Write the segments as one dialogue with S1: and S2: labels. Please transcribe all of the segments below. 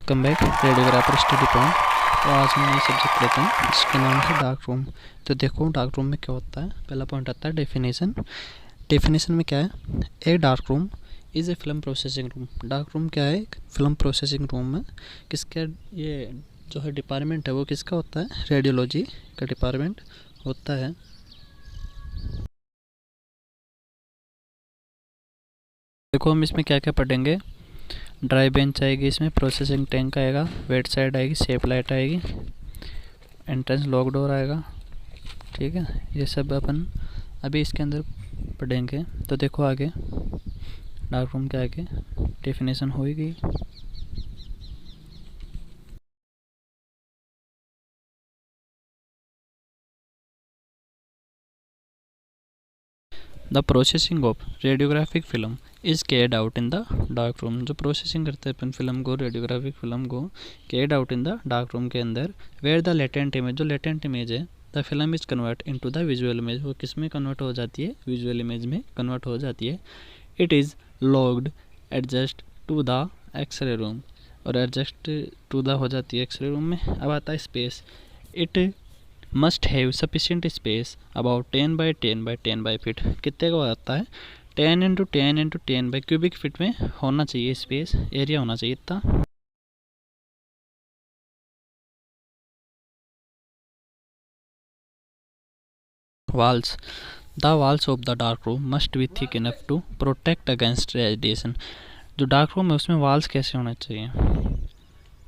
S1: Welcome back radiographer study point. तो आज हम ये सब्जेक्ट लेते हैं जिसका नाम है डार्क रूम। तो देखो डार्क रूम में क्या होता है। पहला पॉइंट आता है डेफिनेशन। डेफिनेशन में क्या है, a dark room is a film processing room. Dark room क्या है, एक फिल्म प्रोसेसिंग रूम है। किसका ये जो है डिपार्टमेंट है वो किसका होता है, रेडियोलॉजी का डिपार्टमेंट होता है। देखो हम इसमें क्या क्या पढ़ेंगे। ड्राई बेंच आएगी, इसमें प्रोसेसिंग टैंक आएगा, वेट साइड आएगी, सेफ लाइट आएगी, एंट्रेंस लॉक डोर आएगा। ठीक है, ये सब अपन अभी इसके अंदर पढ़ेंगे। तो देखो आगे डार्क रूम के आगे डेफिनेशन हो ही गई। The processing of radiographic film is Caird out in the dark room. जो प्रोसेसिंग करते हैं अपन फिल्म को, रेडियोग्राफिक फिल्म को, Caird out in the dark room के अंदर। वेयर द लेटेंट इमेज, जो लेटेंट इमेज है, the film is convert into the visual image. वो किस में कन्वर्ट हो जाती है, विजुअल इमेज में कन्वर्ट हो जाती है। It is logged adjust to the X-ray room, और एडजस्ट टू द हो जाती है एक्सरे रूम में। अब आता है space. It must have sufficient space about 10 by 10 by 10 by feet. कितने का आता है, 10 into 10 into 10 by cubic feet में होना चाहिए स्पेस, एरिया होना चाहिए इतना। Walls, the walls of the dark room must be thick enough to protect against radiation. जो डार्क रूम है उसमें वाल्स कैसे होने चाहिए,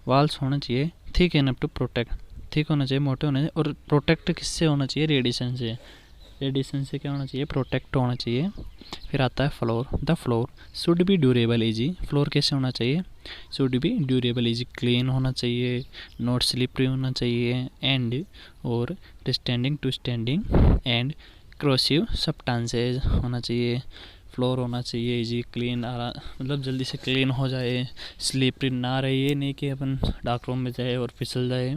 S1: वाल्स होने चाहिए thick enough to protect, thick होना चाहिए, मोटे होने चाहिए, और प्रोटेक्ट किससे होना चाहिए, रेडिएशन से। रेडिएशन से क्या होना चाहिए, प्रोटेक्ट होना चाहिए। फिर आता है floor. The floor should be durable easy. Floor कैसे होना चाहिए, should be durable easy, clean होना चाहिए, नॉट स्लिपरी होना चाहिए, एंड और standing to standing and corrosive substances होना चाहिए। फ्लोर होना चाहिए इजी, क्लीन, मतलब जल्दी से क्लीन हो जाए, स्लिपरी ना रहे। ये नहीं कि अपन डार्क रूम में जाए और फिसल जाए।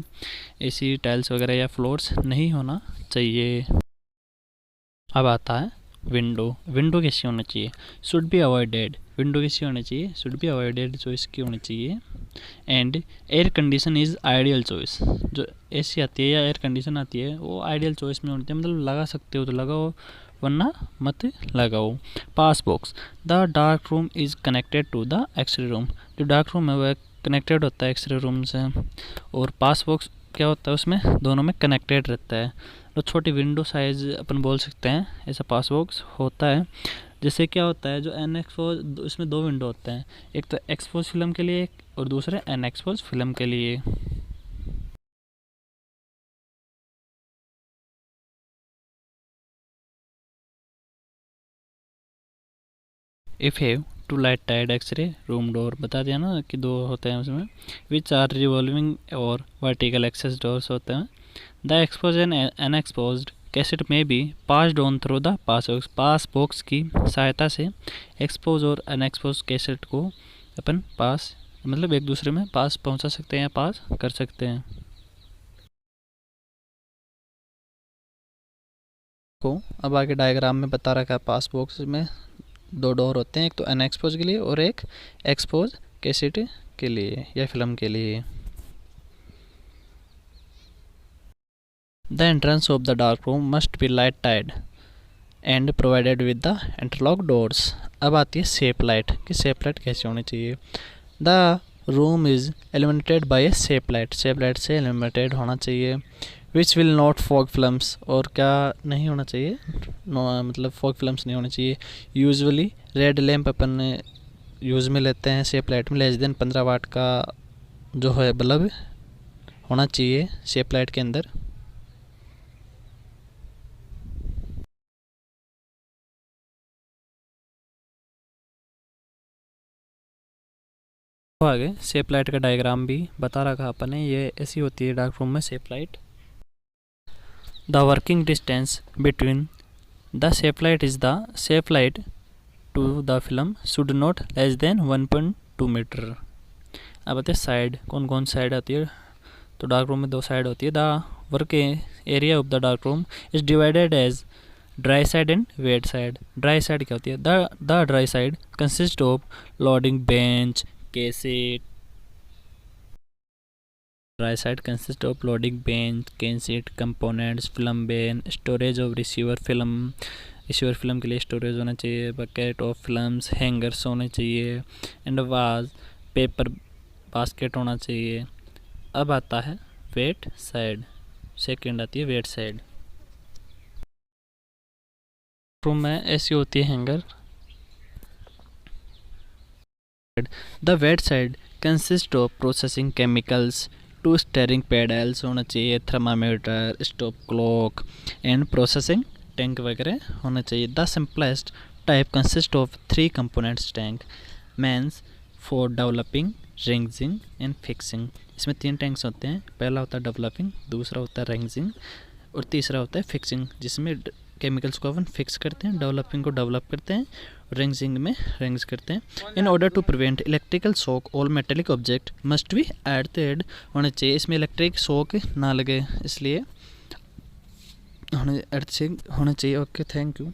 S1: ऐसी टाइल्स वगैरह या फ्लोर्स नहीं होना चाहिए। अब आता है विंडो। विंडो कैसी होनी चाहिए, शुड बी अवॉइडेड। विंडो कैसी होनी चाहिए, शुड बी अवॉइडेड चॉइस की होनी चाहिए। And air condition is ideal choice. जो एसी आती है या एयर कंडीशन आती है वो आइडियल चॉइस में होनी चाहिए। मतलब लगा सकते हो तो लगाओ, वरना मत लगाओ। Pass box, the dark room is connected to the X-ray room. जो डार्क रूम है वह कनेक्टेड होता है एक्सरे रूम से। और पास बॉक्स क्या होता है, उसमें दोनों में कनेक्टेड रहता है। तो छोटी विंडो साइज अपन बोल सकते हैं, ऐसा पास बॉक्स होता है। जैसे क्या होता है, जो एन एक्सपोज, इसमें दो विंडो होते हैं, एक तो एक्सपोज फिल्म के लिए और दूसरे एन एक्सपोज फिल्म के लिए। If have to light tight X-ray room door, बता दिया ना कि दो होते हैं उसमें, विच आर रिवॉल्विंग और वर्टिकल एक्सेस डोर्स होते हैं। The expose and unexposed cassette में भी passed on through the pass box की सहायता से एक्सपोज और अनएक्सपोज कैसेट को अपन पास, मतलब एक दूसरे में पास पहुंचा सकते हैं या पास कर सकते हैं। को अब आगे डायग्राम में बता रखा है, पास बॉक्स में दो डोर होते हैं, एक तो अनएक्सपोज के लिए और एक एक्सपोज कैसेट के लिए या फिल्म के लिए। The entrance of the dark room must be light tight and provided with the interlock doors. अब आती है सेफ लाइट कि सेफ लाइट कैसे होनी चाहिए। The room is eliminated by a safe light, safe light से एलिमिनेटेड होना चाहिए। Which will not fog films, और क्या नहीं होना चाहिए, मतलब फॉग फिल्म्स नहीं होनी चाहिए। यूजुअली रेड लैम्प अपन यूज़ में लेते हैं सेफ लाइट में, लेस देन 15 वाट का जो है बल्ब होना चाहिए सेफ लाइट के अंदर। तो आगे सेफ लाइट का डायग्राम भी बता रखा अपन ने, ये ऐसी होती है डार्क रूम में safe light. The working distance between the safe light is the safe light to the film should not less than 1.2 metre. अब आते साइड, कौन कौन साइड आती है, तो डार्क रूम में दो साइड होती है। The working area of the dark room is divided as dry side and wet side. Dry side क्या होती है, the dry side consist of loading bench, cassette, dry side consists of loading bench, can seat components, film bin, storage of receiver film के लिए storage होना चाहिए, bucket of films, hangers होने चाहिए, and was paper basket होना चाहिए। अब आता है वेट साइड, सेकंड आती है वेट साइड। रूम में ऐसी होती है hanger. The wet side consist of processing chemicals, 2 stirring paddles होना चाहिए, thermometer, stop clock and processing tank वगैरह होना चाहिए। The simplest type consist of 3 components tank mains for developing, rinsing and fixing. इसमें 3 टैंक्स होते हैं, पहला होता है डेवलपिंग, दूसरा होता है रिंग्जिंग और तीसरा होता है फिक्सिंग, जिसमें केमिकल्स को अपन फिक्स करते हैं, डेवलपिंग को डेवलप करते हैं, रिंग्जिंग में रिंग्स करते हैं। In order to prevent electrical shock all metallic object must be at the add होना चाहिए। इसमें इलेक्ट्रिक शॉक ना लगे इसलिए अर्थ से होना चाहिए। Okay, thank you.